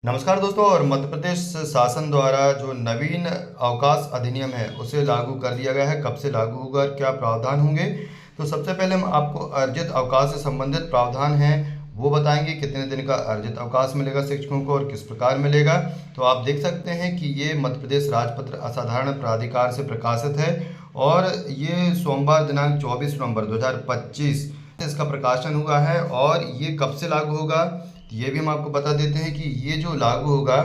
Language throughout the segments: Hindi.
नमस्कार दोस्तों। और मध्य प्रदेश शासन द्वारा जो नवीन अवकाश अधिनियम है उसे लागू कर दिया गया है। कब से लागू होगा और क्या प्रावधान होंगे, तो सबसे पहले हम आपको अर्जित अवकाश से संबंधित प्रावधान हैं वो बताएंगे। कितने दिन का अर्जित अवकाश मिलेगा शिक्षकों को और किस प्रकार मिलेगा। तो आप देख सकते हैं कि ये मध्य प्रदेश राजपत्र असाधारण प्राधिकार से प्रकाशित है और ये सोमवार दिनांक 24 नवंबर 2025 इसका प्रकाशन हुआ है। और ये कब से लागू होगा ये भी हम आपको बता देते हैं कि ये जो लागू होगा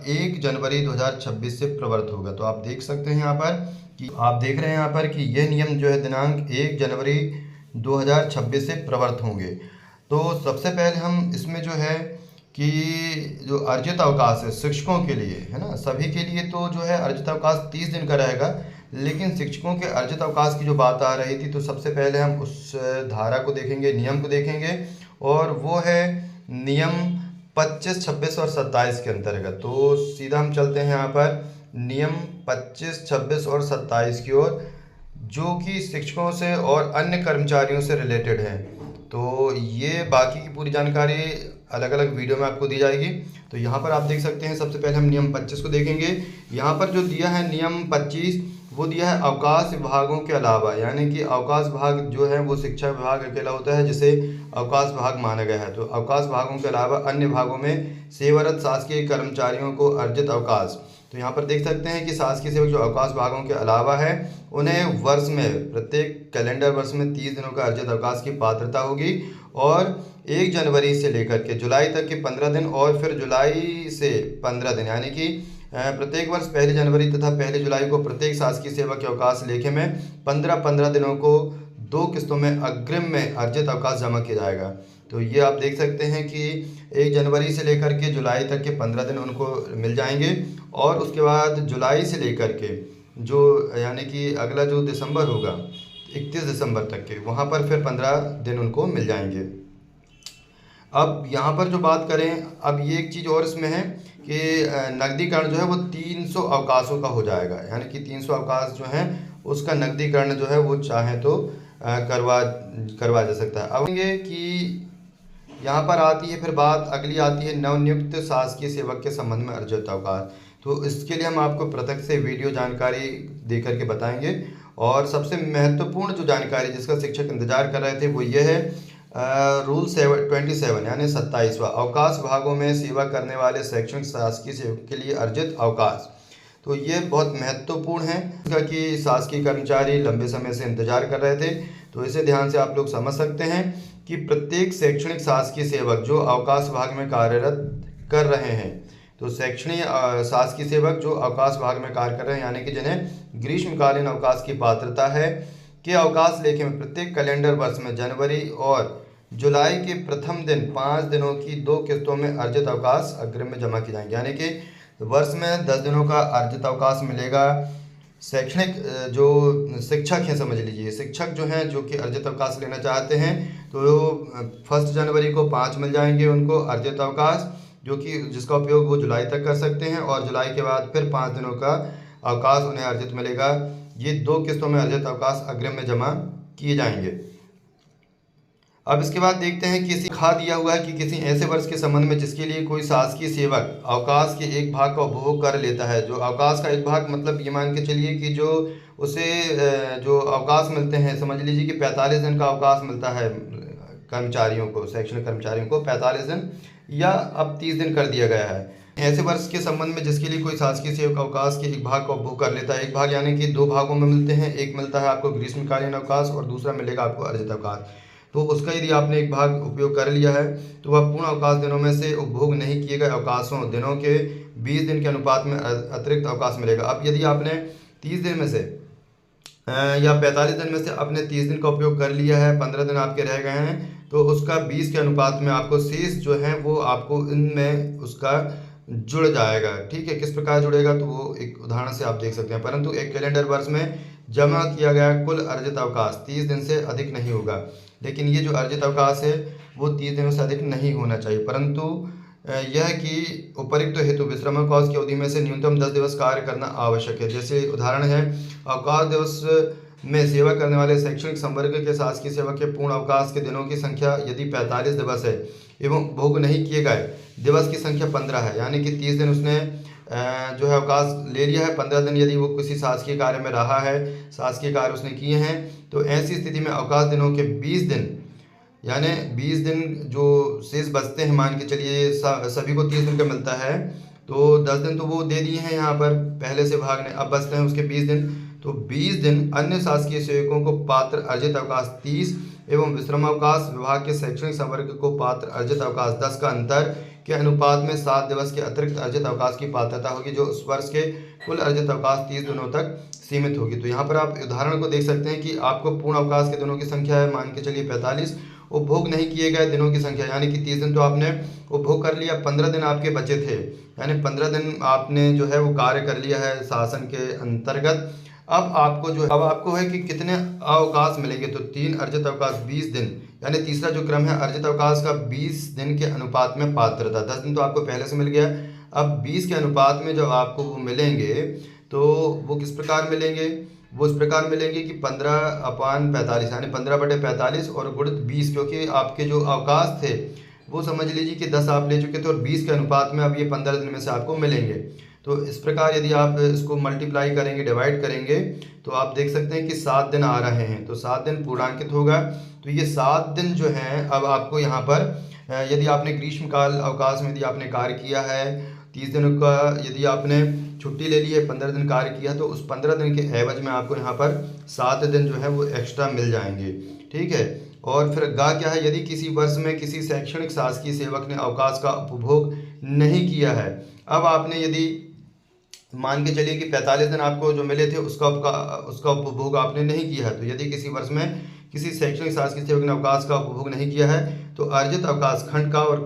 1 जनवरी 2026 से प्रवर्त होगा। तो आप देख सकते हैं यहाँ पर कि आप देख रहे हैं यहाँ पर कि यह नियम जो है दिनांक 1 जनवरी 2026 से प्रवर्त होंगे। तो सबसे पहले हम इसमें जो है कि जो अर्जित अवकाश है शिक्षकों के लिए है ना, सभी के लिए तो जो है अर्जित अवकाश 30 दिन का रहेगा, लेकिन शिक्षकों के अर्जित अवकाश की जो बात आ रही थी तो सबसे पहले हम उस धारा को देखेंगे, नियम को देखेंगे, और वो है नियम 25, 26 और 27 के अंतर्गत। तो सीधा हम चलते हैं यहाँ पर नियम 25, 26 और 27 की ओर, जो कि शिक्षकों से और अन्य कर्मचारियों से रिलेटेड है। तो ये बाकी की पूरी जानकारी अलग अलग वीडियो में आपको दी जाएगी। तो यहाँ पर आप देख सकते हैं सबसे पहले हम नियम 25 को देखेंगे। यहाँ पर जो दिया है नियम 25 वो दिया है अवकाश विभागों के अलावा, यानी कि अवकाश विभाग जो है वो शिक्षा विभाग अकेला होता है जिसे अवकाश विभाग माना गया है। तो अवकाश विभागों के अलावा अन्य विभागों में सेवारत शासकीय कर्मचारियों को अर्जित अवकाश। तो यहाँ पर देख सकते हैं कि शासकीय सेवक जो अवकाश विभागों के अलावा है उन्हें वर्ष में प्रत्येक कैलेंडर वर्ष में 30 दिनों का अर्जित अवकाश की पात्रता होगी। और 1 जनवरी से लेकर के जुलाई तक के 15 दिन और फिर जुलाई से 15 दिन, यानी कि प्रत्येक वर्ष 1 जनवरी तथा 1 जुलाई को प्रत्येक शासकीय सेवा के अवकाश लेखे में 15-15 दिनों को 2 किस्तों में अग्रिम में अर्जित अवकाश जमा किया जाएगा। तो ये आप देख सकते हैं कि 1 जनवरी से लेकर के जुलाई तक के 15 दिन उनको मिल जाएंगे, और उसके बाद जुलाई से लेकर के जो यानी कि अगला जो दिसंबर होगा 31 दिसंबर तक के, वहाँ पर फिर 15 दिन उनको मिल जाएंगे। अब यहाँ पर जो बात करें, अब ये एक चीज़ और इसमें है कि नकदीकरण जो है वो 300 अवकाशों का हो जाएगा, यानी कि 300 अवकाश जो हैं उसका नकदीकरण जो है वो चाहे तो करवा जा सकता है। अब ये कि यहाँ पर आती है फिर बात अगली आती है नवनियुक्त शासकीय सेवक के संबंध में अर्जित अवकाश। तो इसके लिए हम आपको पृथक से वीडियो जानकारी दे करके बताएंगे। और सबसे महत्वपूर्ण जो जानकारी जिसका शिक्षक इंतजार कर रहे थे वो ये है रूल 27 यानी 27वां अवकाश विभागों में सेवा करने वाले शैक्षणिक शासकीय सेवक के लिए अर्जित अवकाश। तो ये बहुत महत्वपूर्ण है कि शासकीय कर्मचारी लंबे समय से इंतजार कर रहे थे। तो इसे ध्यान से आप लोग समझ सकते हैं कि प्रत्येक शैक्षणिक शासकीय सेवक जो अवकाश विभाग में कार्यरत कर रहे हैं, तो शैक्षणिक शासकीय सेवक जो अवकाश विभाग में कार्य कर रहे हैं, यानी कि जिन्हें ग्रीष्मकालीन अवकाश की पात्रता है, के अवकाश लेखे में प्रत्येक कैलेंडर वर्ष में जनवरी और जुलाई के प्रथम दिन 5 दिनों की 2 किस्तों में अर्जित अवकाश अग्रिम में जमा किए जाएंगे, यानी कि वर्ष में 10 दिनों का अर्जित अवकाश मिलेगा। शैक्षणिक जो शिक्षक हैं, समझ लीजिए शिक्षक जो हैं जो कि अर्जित अवकाश लेना चाहते हैं, तो 1 जनवरी को 5 मिल जाएंगे उनको अर्जित अवकाश, जो कि जिसका उपयोग वो जुलाई तक कर सकते हैं, और जुलाई के बाद फिर 5 दिनों का अवकाश उन्हें अर्जित मिलेगा। ये 2 किस्तों में अर्जित अवकाश अग्रिम में जमा किए जाएंगे। अब इसके बाद देखते हैं किसी खा दिया हुआ है कि किसी ऐसे वर्ष के संबंध में जिसके लिए कोई शासकीय सेवक अवकाश के एक भाग का उपभोग कर लेता है। जो अवकाश का एक भाग मतलब ये मान के चलिए कि जो उसे जो अवकाश मिलते हैं, समझ लीजिए कि 45 दिन का अवकाश मिलता है कर्मचारियों को, शैक्षणिक कर्मचारियों को 45 दिन, या अब 30 दिन कर दिया गया है। ऐसे वर्ष के संबंध में जिसके लिए कोई शासकीय सेवक अवकाश के एक भाग का उपभोग कर लेता है, एक भाग यानी कि 2 भागों में मिलते हैं, एक मिलता है आपको ग्रीष्मकालीन अवकाश और दूसरा मिलेगा आपको अर्जित अवकाश। तो उसका यदि आपने एक भाग उपयोग कर लिया है तो वह पूर्ण अवकाश दिनों में से उपभोग नहीं किए गए अवकाशों दिनों के 20 दिन के अनुपात में अतिरिक्त अवकाश मिलेगा। अब यदि आपने 30 दिन में से या 45 दिन में से आपने 30 दिन का उपयोग कर लिया है, 15 दिन आपके रह गए हैं, तो उसका 20 के अनुपात में आपको शेष जो है वो आपको इनमें उसका जुड़ जाएगा। ठीक है, किस प्रकार जुड़ेगा तो वो एक उदाहरण से आप देख सकते हैं। परंतु एक कैलेंडर वर्ष में जमा किया गया कुल अर्जित अवकाश 30 दिन से अधिक नहीं होगा। लेकिन ये जो अर्जित अवकाश है वो 30 दिनों से अधिक नहीं होना चाहिए, परंतु यह कि उपयुक्त हेतु विश्राम अवकाश की अवधि में से न्यूनतम 10 दिवस कार्य करना आवश्यक है। जैसे उदाहरण है अवकाश दिवस में सेवा करने वाले शैक्षणिक संवर्ग के शासकीय सेवा के पूर्ण अवकाश के दिनों की संख्या यदि 45 दिवस है एवं भोग नहीं किए गए दिवस की संख्या 15 है, यानी कि 30 दिन उसने जो है अवकाश ले लिया है। 15 दिन यदि वो किसी शासकीय कार्य में रहा है, शासकीय कार्य उसने किए हैं, तो ऐसी स्थिति में अवकाश दिनों के 20 दिन, यानी 20 दिन जो शेष बचते हैं, मान के चलिए सभी को 30 दिन का मिलता है, तो 10 दिन तो वो दे दिए हैं यहाँ पर पहले से भाग ने, अब बचते हैं उसके 20 दिन। तो 20 दिन अन्य शासकीय सेवकों को पात्र अर्जित अवकाश 30 एवं विश्राम अवकाश विभाग के शैक्षणिक संवर्ग को पात्र अर्जित अवकाश 10 का अंतर के अनुपात में 7 दिवस के अतिरिक्त अर्जित अवकाश की पात्रता होगी, जो उस वर्ष के कुल अर्जित अवकाश 30 दिनों तक सीमित होगी। तो यहाँ पर आप उदाहरण को देख सकते हैं कि आपको पूर्ण अवकाश के दिनों की संख्या है, मान के चलिए 45, उपभोग नहीं किए गए दिनों की संख्या यानी कि 30 दिन तो आपने उपभोग कर लिया, 15 दिन आपके बचे थे, यानी 15 दिन आपने जो है वो कार्य कर लिया है शासन के अंतर्गत। अब आपको है कि कितने अवकाश मिलेंगे, तो 3 अर्जित अवकाश 20 दिन, यानी तीसरा जो क्रम है अर्जित अवकाश का 20 दिन के अनुपात में पात्रता। 10 दिन तो आपको पहले से मिल गया, अब 20 के अनुपात में जब आपको वो मिलेंगे तो वो किस प्रकार मिलेंगे, वो इस प्रकार मिलेंगे कि 15/45 यानी 15/45 और गुणित 20, क्योंकि आपके जो अवकाश थे वो समझ लीजिए कि 10 आप ले चुके थे और 20 के अनुपात में अब ये 15 दिन में से आपको मिलेंगे। तो इस प्रकार यदि आप इसको मल्टीप्लाई करेंगे, डिवाइड करेंगे, तो आप देख सकते हैं कि 7 दिन आ रहे हैं, तो 7 दिन पूर्णांकित होगा। तो ये 7 दिन जो हैं अब आपको यहाँ पर यदि आपने ग्रीष्मकाल अवकाश में यदि आपने कार्य किया है, 30 दिनों का यदि आपने छुट्टी ले ली है, 15 दिन कार्य किया, तो उस 15 दिन के एवज में आपको यहाँ पर 7 दिन जो है वो एक्स्ट्रा मिल जाएंगे, ठीक है। और फिर गा क्या है, यदि किसी वर्ष में किसी शैक्षणिक शासकीय सेवक ने अवकाश का उपभोग नहीं किया है, अब आपने यदि मान के चलिए कि 45 दिन आपको जो मिले थे उसका उपभोग आपने नहीं किया है, तो यदि किसी वर्ष में किसी शैक्षणिक शासकीय सेवक ने अवकाश का उपभोग नहीं किया है, तो अर्जित अवकाश खंड का और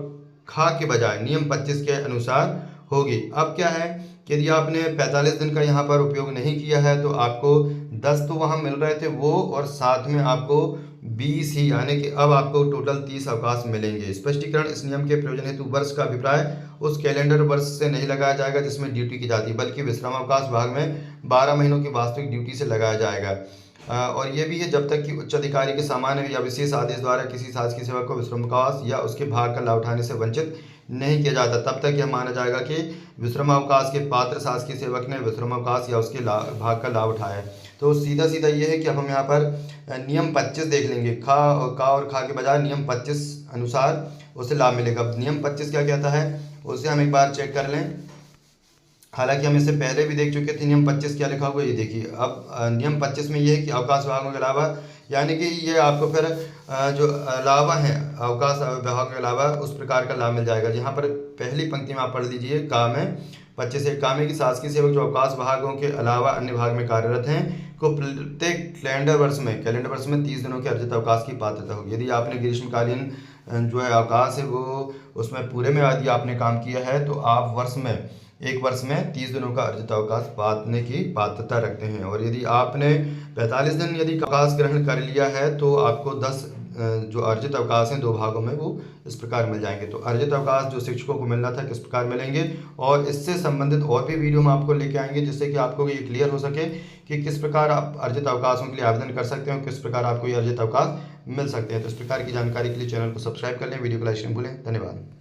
खा के बजाय नियम 25 के अनुसार होगी। अब क्या है कि यदि आपने 45 दिन का यहाँ पर उपयोग नहीं किया है, तो आपको 10 तो वहाँ मिल रहे थे वो, और साथ में आपको 20 ही, यानी कि अब आपको टोटल 30 अवकाश मिलेंगे। स्पष्टीकरण, इस नियम के प्रयोजन हेतु वर्ष का अभिप्राय उस कैलेंडर वर्ष से नहीं लगाया जाएगा जिसमें ड्यूटी की जाती है, बल्कि विश्राम अवकाश विभाग में 12 महीनों की वास्तविक ड्यूटी से लगाया जाएगा। और ये भी है, जब तक कि उच्च अधिकारी के सामान्य या विशेष आदेश द्वारा किसी शासकीय सेवक को विश्राम अवकाश या उसके भाग का लाभ उठाने से वंचित नहीं किया जाता, तब तक यह माना जाएगा कि विश्राम अवकाश के पात्र शासकीय सेवक ने विश्राम अवकाश या उसके भाग का लाभ उठाया है। तो सीधा सीधा ये है कि अब हम यहाँ पर नियम 25 देख लेंगे, का और खा के बजाय नियम 25 अनुसार उसे लाभ मिलेगा। अब नियम 25 क्या कहता है उसे हम एक बार चेक कर लें, हालांकि हम इससे पहले भी देख चुके थे नियम 25 क्या लिखा हुआ है, ये देखिए। अब नियम 25 में ये है कि अवकाश विभागों के अलावा, यानी कि ये आपको फिर जो अलावा है अवकाश विभाग के अलावा उस प्रकार का लाभ मिल जाएगा। यहाँ पर पहली पंक्ति में आप पढ़ लीजिए, का में 25 एक काम है कि शासकीय सेवक जो अवकाश विभागों के अलावा अन्य भाग में कार्यरत हैं को प्रत्येक कैलेंडर वर्ष में 30 दिनों के अर्जित अवकाश की पात्रता होगी। यदि आपने ग्रीष्मकालीन जो है अवकाश है वो उसमें पूरे में यदि आपने काम किया है, तो आप एक वर्ष में 30 दिनों का अर्जित अवकाश पाने की पात्रता रखते हैं। और यदि आपने 45 दिन यदि अवकाश ग्रहण कर लिया है, तो आपको 10 जो अर्जित अवकाश हैं 2 भागों में वो इस प्रकार मिल जाएंगे। तो अर्जित अवकाश जो शिक्षकों को मिलना था किस प्रकार मिलेंगे, और इससे संबंधित और भी वीडियो हम आपको लेके आएंगे, जिससे कि आपको ये क्लियर हो सके कि किस प्रकार आप अर्जित अवकाशों के लिए आवेदन कर सकते हो, किस प्रकार आपको ये अर्जित अवकाश मिल सकते हैं। तो इस प्रकार की जानकारी के लिए चैनल को सब्सक्राइब कर लें, वीडियो को लाइक करना भूलें। धन्यवाद।